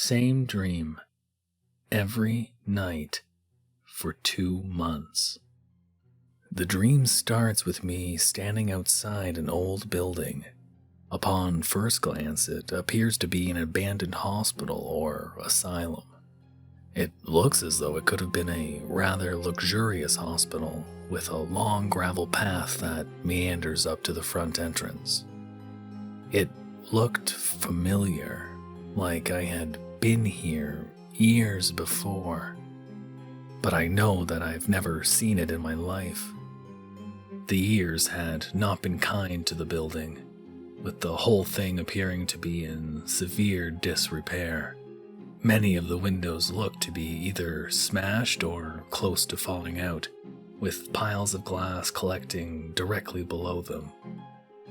Same dream. Every night. For 2 months. The dream starts with me standing outside an old building. Upon first glance, it appears to be an abandoned hospital or asylum. It looks as though it could have been a rather luxurious hospital with a long gravel path that meanders up to the front entrance. It looked familiar, like I had been here years before, but I know that I've never seen it in my life. The years had not been kind to the building, with the whole thing appearing to be in severe disrepair. Many of the windows looked to be either smashed or close to falling out, with piles of glass collecting directly below them.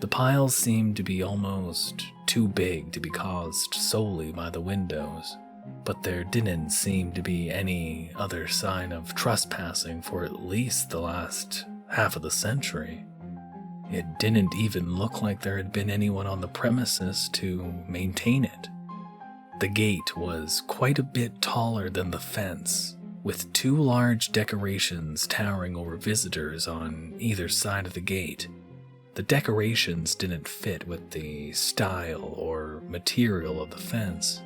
The piles seemed to be almost too big to be caused solely by the windows, but there didn't seem to be any other sign of trespassing for at least the last half of the century. It didn't even look like there had been anyone on the premises to maintain it. The gate was quite a bit taller than the fence, with 2 large decorations towering over visitors on either side of the gate. The decorations didn't fit with the style or material of the fence.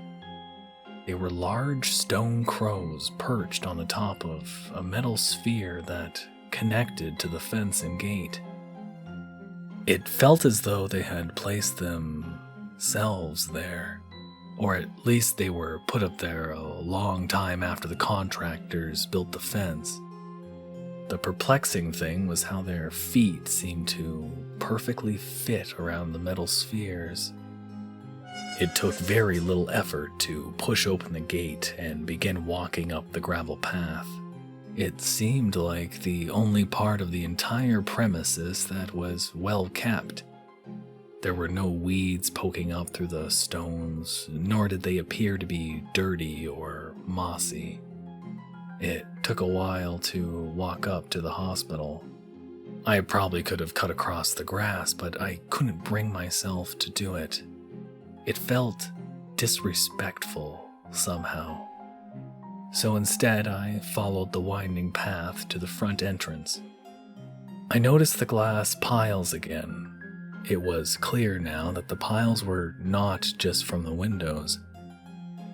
They were large stone crows perched on the top of a metal sphere that connected to the fence and gate. It felt as though they had placed themselves there, or at least they were put up there a long time after the contractors built the fence. The perplexing thing was how their feet seemed to perfectly fit around the metal spheres. It took very little effort to push open the gate and begin walking up the gravel path. It seemed like the only part of the entire premises that was well kept. There were no weeds poking up through the stones, nor did they appear to be dirty or mossy. It took a while to walk up to the hospital. I probably could have cut across the grass, but I couldn't bring myself to do it. It felt disrespectful somehow. So instead, I followed the winding path to the front entrance. I noticed the glass piles again. It was clear now that the piles were not just from the windows.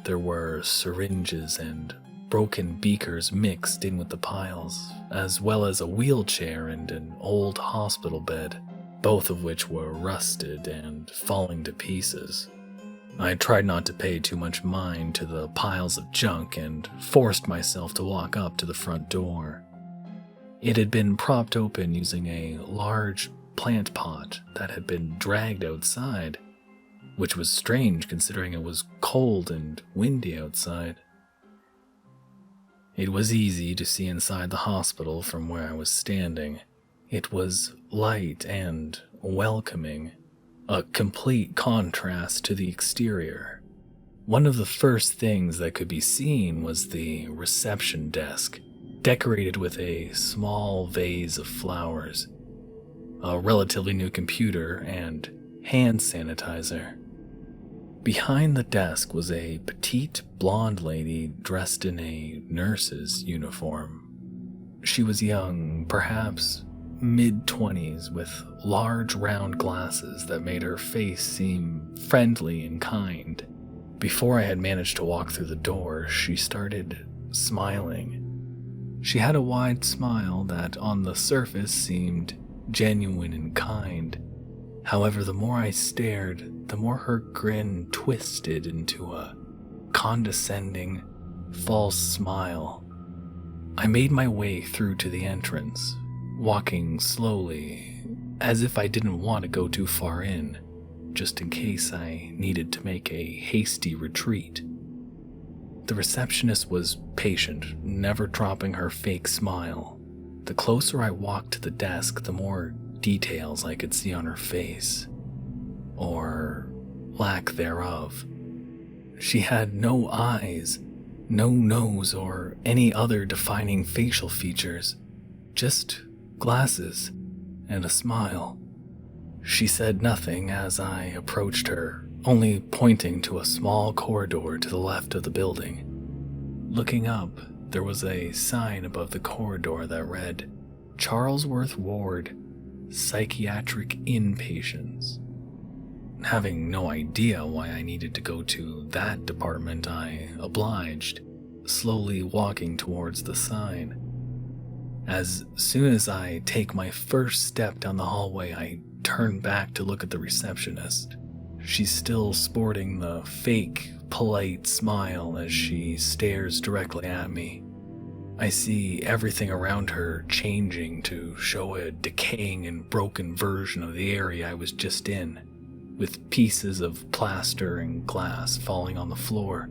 There were syringes and broken beakers mixed in with the piles, as well as a wheelchair and an old hospital bed, both of which were rusted and falling to pieces. I tried not to pay too much mind to the piles of junk and forced myself to walk up to the front door. It had been propped open using a large plant pot that had been dragged outside, which was strange considering it was cold and windy outside. It was easy to see inside the hospital from where I was standing. It was light and welcoming, a complete contrast to the exterior. One of the first things that could be seen was the reception desk, decorated with a small vase of flowers, a relatively new computer, and hand sanitizer. Behind the desk was a petite blonde lady dressed in a nurse's uniform. She was young, perhaps mid-20s, with large round glasses that made her face seem friendly and kind. Before I had managed to walk through the door, she started smiling. She had a wide smile that on the surface seemed genuine and kind. However, the more I stared, the more her grin twisted into a condescending, false smile. I made my way through to the entrance, walking slowly, as if I didn't want to go too far in, just in case I needed to make a hasty retreat. The receptionist was patient, never dropping her fake smile. The closer I walked to the desk, the more details I could see on her face, or lack thereof. She had no eyes, no nose, or any other defining facial features, just glasses and a smile. She said nothing as I approached her, only pointing to a small corridor to the left of the building. Looking up, there was a sign above the corridor that read, Charlesworth Ward, Psychiatric Inpatients. Having no idea why I needed to go to that department, I obliged, slowly walking towards the sign. As soon as I take my first step down the hallway, I turn back to look at the receptionist. She's still sporting the fake, polite smile as she stares directly at me. I see everything around her changing to show a decaying and broken version of the area I was just in, with pieces of plaster and glass falling on the floor,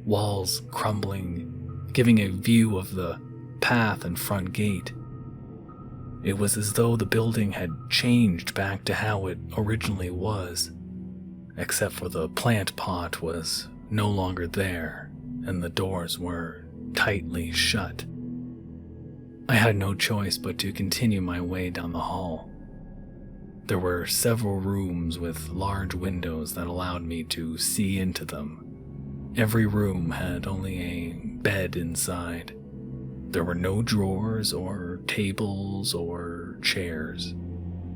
walls crumbling, giving a view of the path and front gate. It was as though the building had changed back to how it originally was, except for the plant pot was no longer there and the doors were tightly shut. I had no choice but to continue my way down the hall. There were several rooms with large windows that allowed me to see into them. Every room had only a bed inside. There were no drawers or tables or chairs.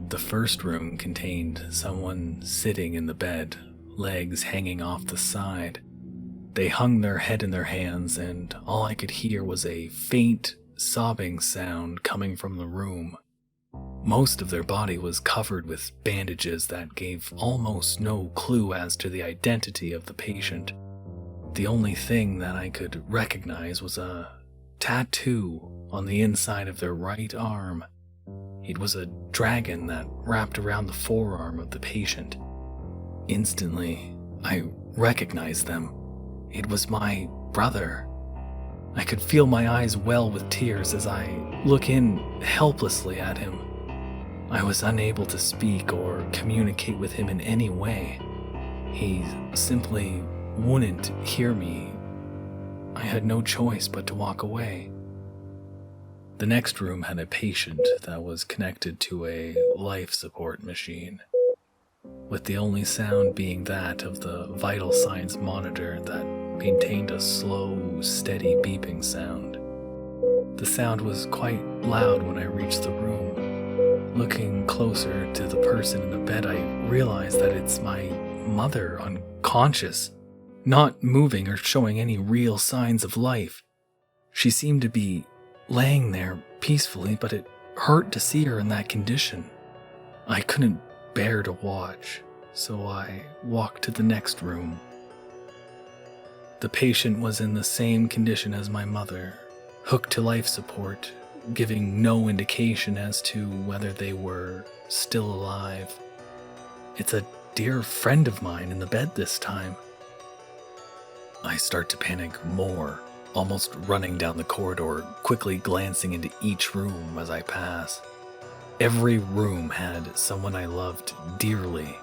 The first room contained someone sitting in the bed, legs hanging off the side. They hung their head in their hands, and all I could hear was a faint, sobbing sound coming from the room. Most of their body was covered with bandages that gave almost no clue as to the identity of the patient. The only thing that I could recognize was a tattoo on the inside of their right arm. It was a dragon that wrapped around the forearm of the patient. Instantly, I recognized them. It was my brother. I could feel my eyes well with tears as I look in helplessly at him. I was unable to speak or communicate with him in any way. He simply wouldn't hear me. I had no choice but to walk away. The next room had a patient that was connected to a life support machine, with the only sound being that of the vital signs monitor that maintained a slow, steady beeping sound. The sound was quite loud when I reached the room. Looking closer to the person in the bed, I realized that it's my mother, unconscious, not moving or showing any real signs of life. She seemed to be laying there peacefully, but it hurt to see her in that condition. I couldn't bear to watch, so I walked to the next room. The patient was in the same condition as my mother, hooked to life support, giving no indication as to whether they were still alive. It's a dear friend of mine in the bed this time. I start to panic more, almost running down the corridor, quickly glancing into each room as I pass. Every room had someone I loved dearly,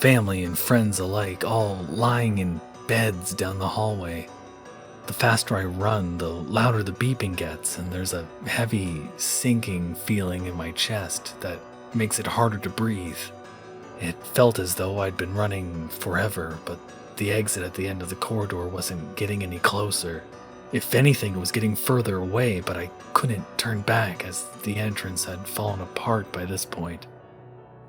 family and friends alike, all lying in beds down the hallway. The faster I run, the louder the beeping gets, and there's a heavy, sinking feeling in my chest that makes it harder to breathe. It felt as though I'd been running forever, but the exit at the end of the corridor wasn't getting any closer. If anything, it was getting further away, but I couldn't turn back as the entrance had fallen apart by this point.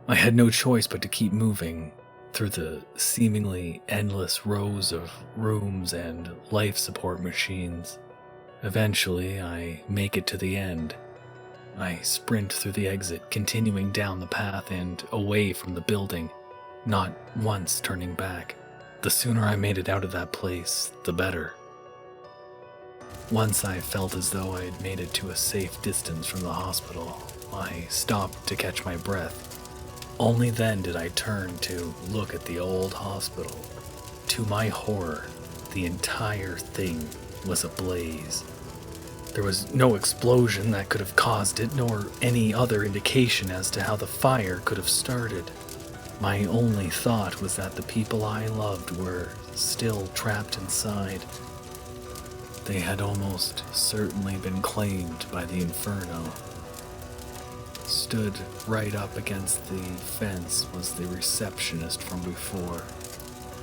I had no choice but to keep moving through the seemingly endless rows of rooms and life support machines. Eventually, I make it to the end. I sprint through the exit, continuing down the path and away from the building, not once turning back. The sooner I made it out of that place, the better. Once I felt as though I had made it to a safe distance from the hospital, I stopped to catch my breath. Only then did I turn to look at the old hospital. To my horror, the entire thing was ablaze. There was no explosion that could have caused it, nor any other indication as to how the fire could have started. My only thought was that the people I loved were still trapped inside. They had almost certainly been claimed by the inferno. Stood right up against the fence was the receptionist from before.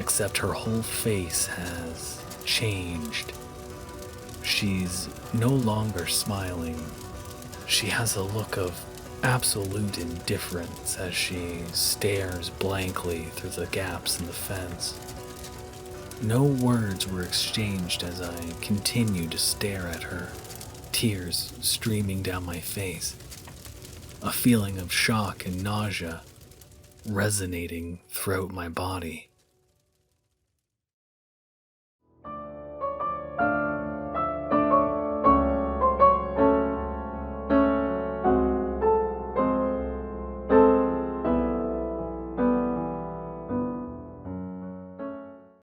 except her whole face has changed. She's no longer smiling. She has a look of absolute indifference as she stares blankly through the gaps in the fence. No words were exchanged as I continued to stare at her, tears streaming down my face, a feeling of shock and nausea resonating throughout my body.